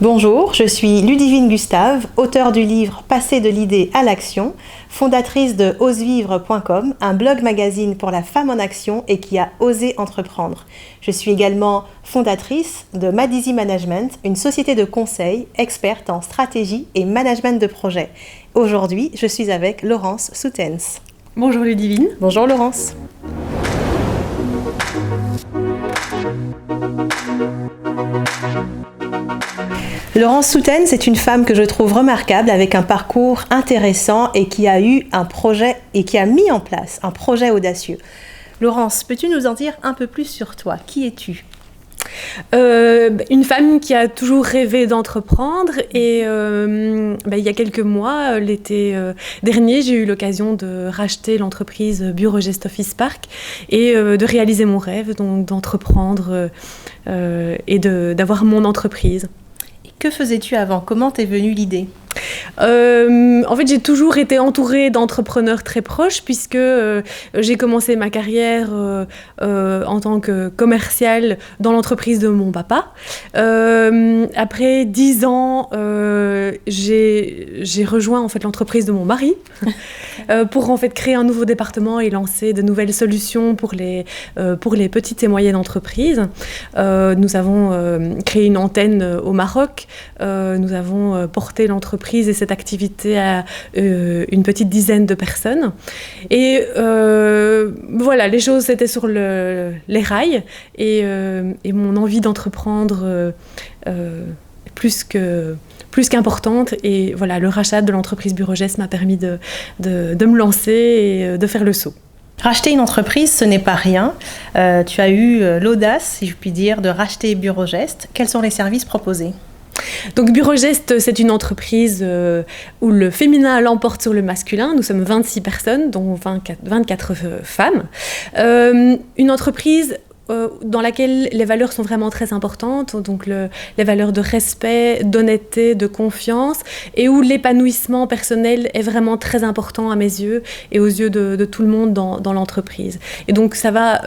Bonjour, je suis Ludivine Gustave, auteure du livre Passer de l'idée à l'action, fondatrice de osevivre.com, un blog magazine pour la femme en action et qui a osé entreprendre. Je suis également fondatrice de Madizy Management, une société de conseil experte en stratégie et management de projet. Aujourd'hui, je suis avec Laurence Soutens. Bonjour Ludivine. Bonjour Laurence. Laurence Soutens est une femme que je trouve remarquable avec un parcours intéressant et qui a eu un projet et qui a mis en place un projet audacieux. Laurence, peux-tu nous en dire un peu plus sur toi ? Qui es-tu ? Une femme qui a toujours rêvé d'entreprendre et il y a quelques mois, l'été dernier, j'ai eu l'occasion de racheter l'entreprise Burogest Office Park et de réaliser mon rêve, donc d'entreprendre et d'avoir mon entreprise. Que faisais-tu avant ? Comment t'es venue l'idée ? En fait, j'ai toujours été entourée d'entrepreneurs très proches puisque j'ai commencé ma carrière en tant que commerciale dans l'entreprise de mon papa. Après 10 ans, j'ai rejoint en fait l'entreprise de mon mari pour en fait créer un nouveau département et lancer de nouvelles solutions pour les petites et moyennes entreprises. Nous avons créé une antenne au Maroc. Nous avons porté l'entreprise et cette activité à une petite dizaine de personnes. Et voilà, les choses étaient sur les rails et mon envie d'entreprendre plus qu'importante. Et voilà, le rachat de l'entreprise Burogest m'a permis de me lancer et de faire le saut. Racheter une entreprise, ce n'est pas rien. Tu as eu l'audace, si je puis dire, de racheter Burogest. Quels sont les services proposés ? Donc Burogest, c'est une entreprise où le féminin l'emporte sur le masculin. Nous sommes 26 personnes, dont 24 femmes. Une entreprise dans laquelle les valeurs sont vraiment très importantes, donc les valeurs de respect, d'honnêteté, de confiance, et où l'épanouissement personnel est vraiment très important à mes yeux et aux yeux de tout le monde dans l'entreprise. Et donc ça va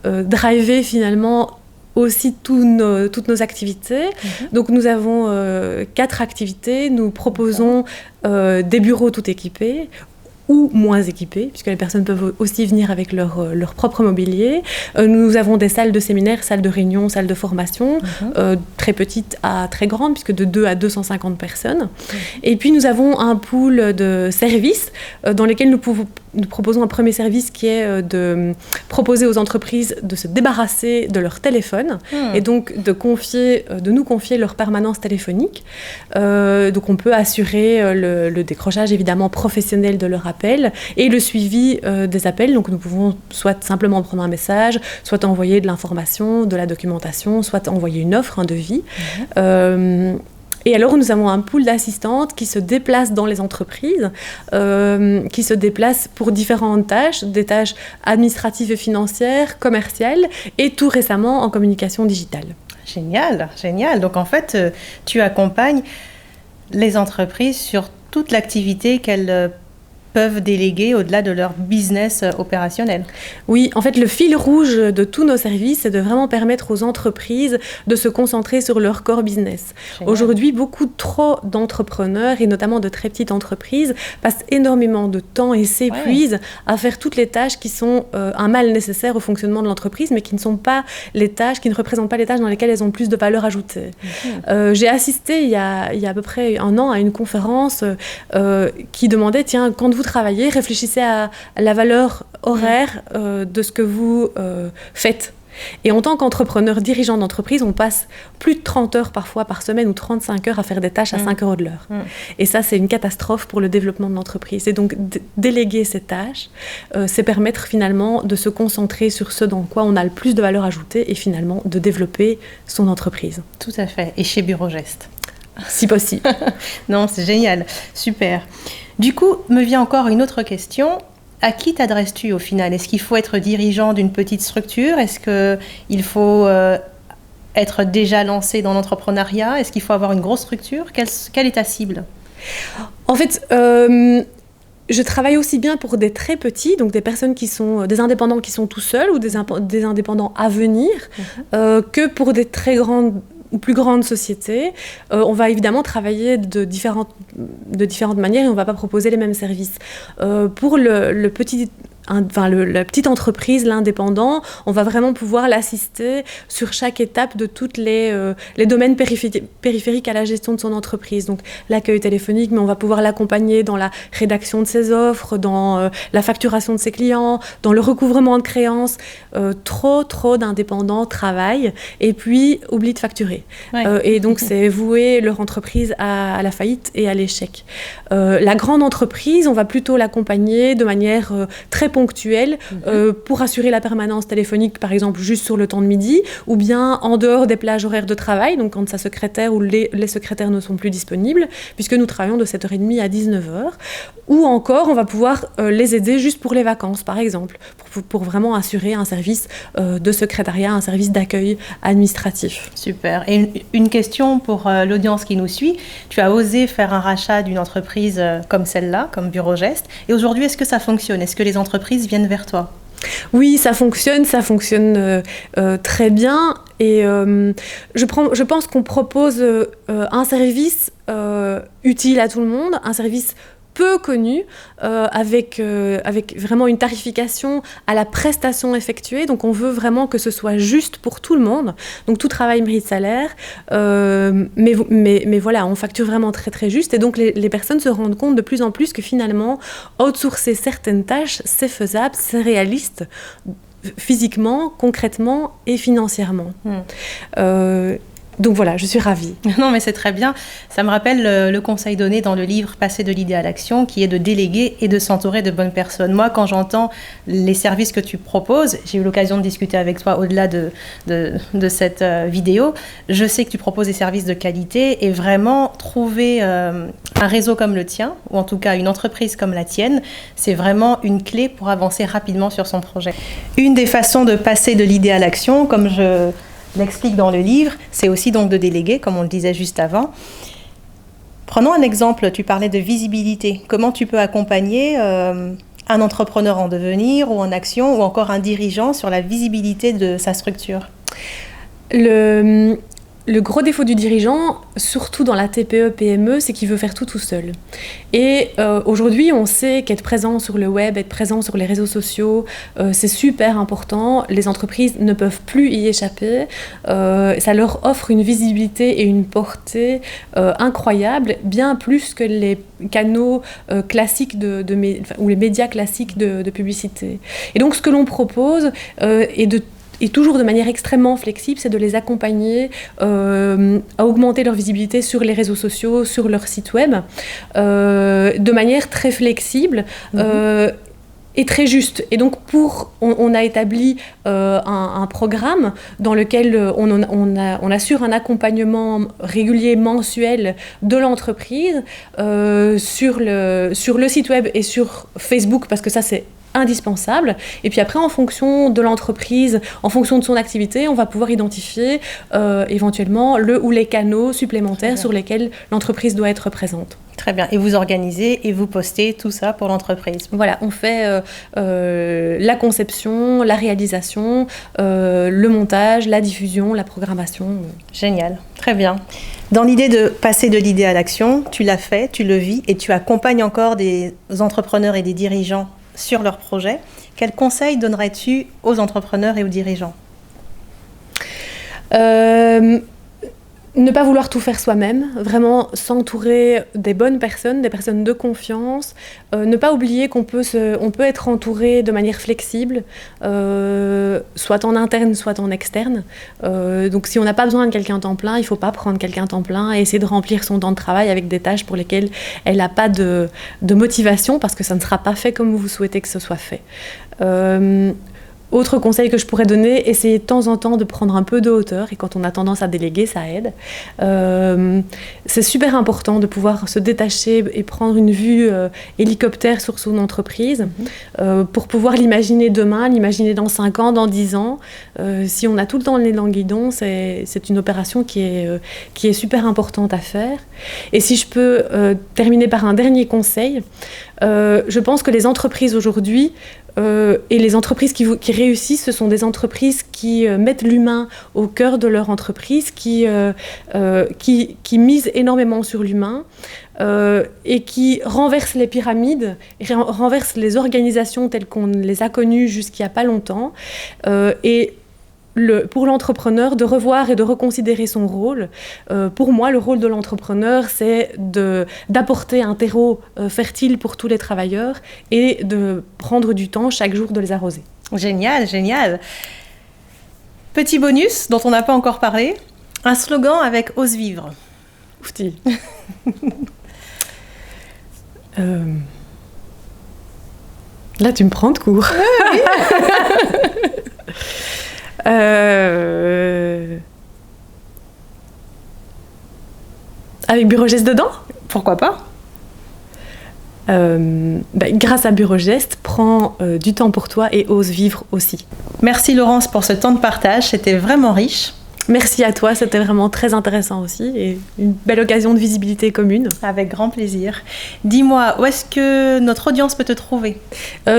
driver finalement aussi toutes nos activités. Donc nous avons 4 activités. Nous proposons des bureaux tout équipés ou moins équipés, puisque les personnes peuvent aussi venir avec leur propre mobilier. Nous avons des salles de séminaire, salles de réunion, salles de formation, très petites à très grandes, puisque de 2 à 250 personnes. Et puis nous avons un pool de services dans lesquels nous proposons un premier service qui est de proposer aux entreprises de se débarrasser de leur téléphone et donc de nous confier leur permanence téléphonique. Donc on peut assurer le décrochage évidemment professionnel de leur appel et le suivi des appels. Donc nous pouvons soit simplement prendre un message, soit envoyer de l'information, de la documentation, soit envoyer une offre, un devis. Et alors, nous avons un pool d'assistantes qui se déplacent dans les entreprises, qui se déplacent pour différentes tâches, des tâches administratives et financières, commerciales, et tout récemment en communication digitale. Génial, génial. Donc en fait, tu accompagnes les entreprises sur toute l'activité qu'elles peuvent déléguer au-delà de leur business opérationnel. Oui, en fait, le fil rouge de tous nos services, c'est de vraiment permettre aux entreprises de se concentrer sur leur core business. Génial. Aujourd'hui, beaucoup trop d'entrepreneurs, et notamment de très petites entreprises, passent énormément de temps et s'épuisent à faire toutes les tâches qui sont un mal nécessaire au fonctionnement de l'entreprise, mais qui ne sont pas les tâches, qui ne représentent pas les tâches dans lesquelles elles ont plus de valeur ajoutée. J'ai assisté il y a à peu près 1 an à une conférence qui demandait, tiens, quand vous travaillez, réfléchissez à la valeur horaire de ce que vous faites. Et en tant qu'entrepreneur, dirigeant d'entreprise, on passe plus de 30 heures parfois par semaine ou 35 heures à faire des tâches à 5 euros de l'heure. Et ça, c'est une catastrophe pour le développement de l'entreprise. Et donc, déléguer ces tâches, c'est permettre finalement de se concentrer sur ce dans quoi on a le plus de valeur ajoutée et finalement de développer son entreprise. Tout à fait. Et chez Burogest ? Si possible. Non, c'est génial. Super. Du coup, me vient encore une autre question. À qui t'adresses-tu au final ? Est-ce qu'il faut être dirigeant d'une petite structure ? Est-ce qu'il faut être déjà lancé dans l'entrepreneuriat ? Est-ce qu'il faut avoir une grosse structure ? Quelle est ta cible ? En fait, je travaille aussi bien pour des très petits, donc des personnes qui sont des indépendants qui sont tout seuls ou des indépendants à venir, que pour des très grandes ou plus grande société, on va évidemment travailler de différentes manières et on ne va pas proposer les mêmes services. Pour la petite entreprise, l'indépendant, on va vraiment pouvoir l'assister sur chaque étape de toutes les domaines périphériques à la gestion de son entreprise. Donc l'accueil téléphonique, mais on va pouvoir l'accompagner dans la rédaction de ses offres, dans la facturation de ses clients, dans le recouvrement de créances. Trop d'indépendants travaillent et puis oublient de facturer. Ouais. Et donc c'est vouer leur entreprise à la faillite et à l'échec. La grande entreprise, on va plutôt l'accompagner de manière très ponctuelle pour assurer la permanence téléphonique, par exemple juste sur le temps de midi, ou bien en dehors des plages horaires de travail, donc quand sa secrétaire ou les secrétaires ne sont plus disponibles, puisque nous travaillons de 7h30 à 19h. Ou encore, on va pouvoir les aider juste pour les vacances, par exemple, pour vraiment assurer un service de secrétariat, un service d'accueil administratif. Super. Et une question pour l'audience qui nous suit. Tu as osé faire un rachat d'une entreprise comme celle-là, comme Burogest. Et aujourd'hui, est-ce que ça fonctionne ? Est-ce que les entreprises viennent vers toi ? Oui, ça fonctionne très bien. Et je pense qu'on propose un service utile à tout le monde, un service peu connu, avec vraiment une tarification à la prestation effectuée. Donc on veut vraiment que ce soit juste pour tout le monde. Donc tout travail mérite salaire, mais voilà, on facture vraiment très très juste. Et donc les personnes se rendent compte de plus en plus que finalement, outsourcer certaines tâches, c'est faisable, c'est réaliste, physiquement, concrètement et financièrement. Donc voilà, je suis ravie. Non, mais c'est très bien. Ça me rappelle le conseil donné dans le livre « Passer de l'idée à l'action » qui est de déléguer et de s'entourer de bonnes personnes. Moi, quand j'entends les services que tu proposes, j'ai eu l'occasion de discuter avec toi au-delà de cette vidéo, je sais que tu proposes des services de qualité et vraiment trouver un réseau comme le tien, ou en tout cas une entreprise comme la tienne, c'est vraiment une clé pour avancer rapidement sur son projet. Une des façons de passer de l'idée à l'action, comme je l'explique dans le livre, c'est aussi donc de déléguer, comme on le disait juste avant. Prenons un exemple, tu parlais de visibilité. Comment tu peux accompagner un entrepreneur en devenir ou en action ou encore un dirigeant sur la visibilité de sa structure ? Le gros défaut du dirigeant, surtout dans la TPE-PME, c'est qu'il veut faire tout seul. Et aujourd'hui, on sait qu'être présent sur le web, être présent sur les réseaux sociaux, c'est super important. Les entreprises ne peuvent plus y échapper. Ça leur offre une visibilité et une portée incroyable, bien plus que les canaux classiques ou les médias classiques de publicité. Et donc, ce que l'on propose et toujours de manière extrêmement flexible, c'est de les accompagner à augmenter leur visibilité sur les réseaux sociaux, sur leur site web, de manière très flexible et très juste. Et donc, on a établi un programme dans lequel on assure un accompagnement régulier, mensuel de l'entreprise sur le site web et sur Facebook, parce que ça, c'est indispensable. Et puis après, en fonction de l'entreprise, en fonction de son activité, on va pouvoir identifier éventuellement le ou les canaux supplémentaires sur lesquels l'entreprise doit être présente. Très bien. Et vous organisez et vous postez tout ça pour l'entreprise. Voilà, on fait la conception, la réalisation, le montage, la diffusion, la programmation. Génial. Très bien. Dans l'idée de passer de l'idée à l'action, tu l'as fait, tu le vis et tu accompagnes encore des entrepreneurs et des dirigeants sur leurs projets. Quels conseils donnerais-tu aux entrepreneurs et aux dirigeants ? Ne pas vouloir tout faire soi-même, vraiment s'entourer des bonnes personnes, des personnes de confiance, ne pas oublier qu'on peut être entouré de manière flexible, soit en interne, soit en externe. Donc si on n'a pas besoin de quelqu'un à temps plein, il ne faut pas prendre quelqu'un à temps plein et essayer de remplir son temps de travail avec des tâches pour lesquelles elle n'a pas de motivation, parce que ça ne sera pas fait comme vous souhaitez que ce soit fait. Autre conseil que je pourrais donner, essayez de temps en temps de prendre un peu de hauteur, et quand on a tendance à déléguer, ça aide. C'est super important de pouvoir se détacher et prendre une vue hélicoptère sur son entreprise pour pouvoir l'imaginer demain, l'imaginer dans 5 ans, dans 10 ans. Si on a tout le temps le nez dans le guidon, c'est une opération qui est super importante à faire. Et si je peux terminer par un dernier conseil, Je pense que les entreprises aujourd'hui et les entreprises qui réussissent, ce sont des entreprises qui mettent l'humain au cœur de leur entreprise, qui misent énormément sur l'humain et qui renversent les pyramides, renversent les organisations telles qu'on les a connues jusqu'il n'y a pas longtemps. Pour l'entrepreneur, de revoir et de reconsidérer son rôle. Pour moi, le rôle de l'entrepreneur, c'est d'apporter un terreau fertile pour tous les travailleurs et de prendre du temps chaque jour de les arroser. Génial, génial. Petit bonus dont on n'a pas encore parlé, un slogan avec « Ose vivre ». Oufti. Là, tu me prends de court. Oui. Avec Burogest dedans ? Pourquoi pas ? Grâce à Burogest, prends du temps pour toi et ose vivre aussi. Merci Laurence pour ce temps de partage, c'était vraiment riche. Merci à toi, c'était vraiment très intéressant aussi et une belle occasion de visibilité commune. Avec grand plaisir. Dis-moi, où est-ce que notre audience peut te trouver ?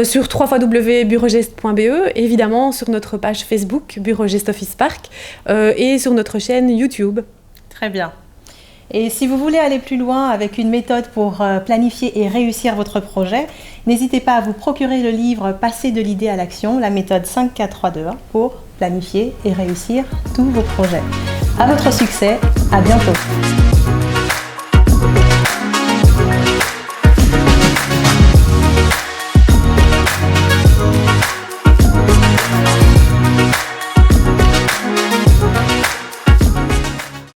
Sur www.burogest.be, évidemment sur notre page Facebook Burogest Office Park et sur notre chaîne YouTube. Très bien. Et si vous voulez aller plus loin avec une méthode pour planifier et réussir votre projet, n'hésitez pas à vous procurer le livre « Passer de l'idée à l'action », la méthode 5-4-3-2-1 pour planifier et réussir tous vos projets. À votre succès, à bientôt.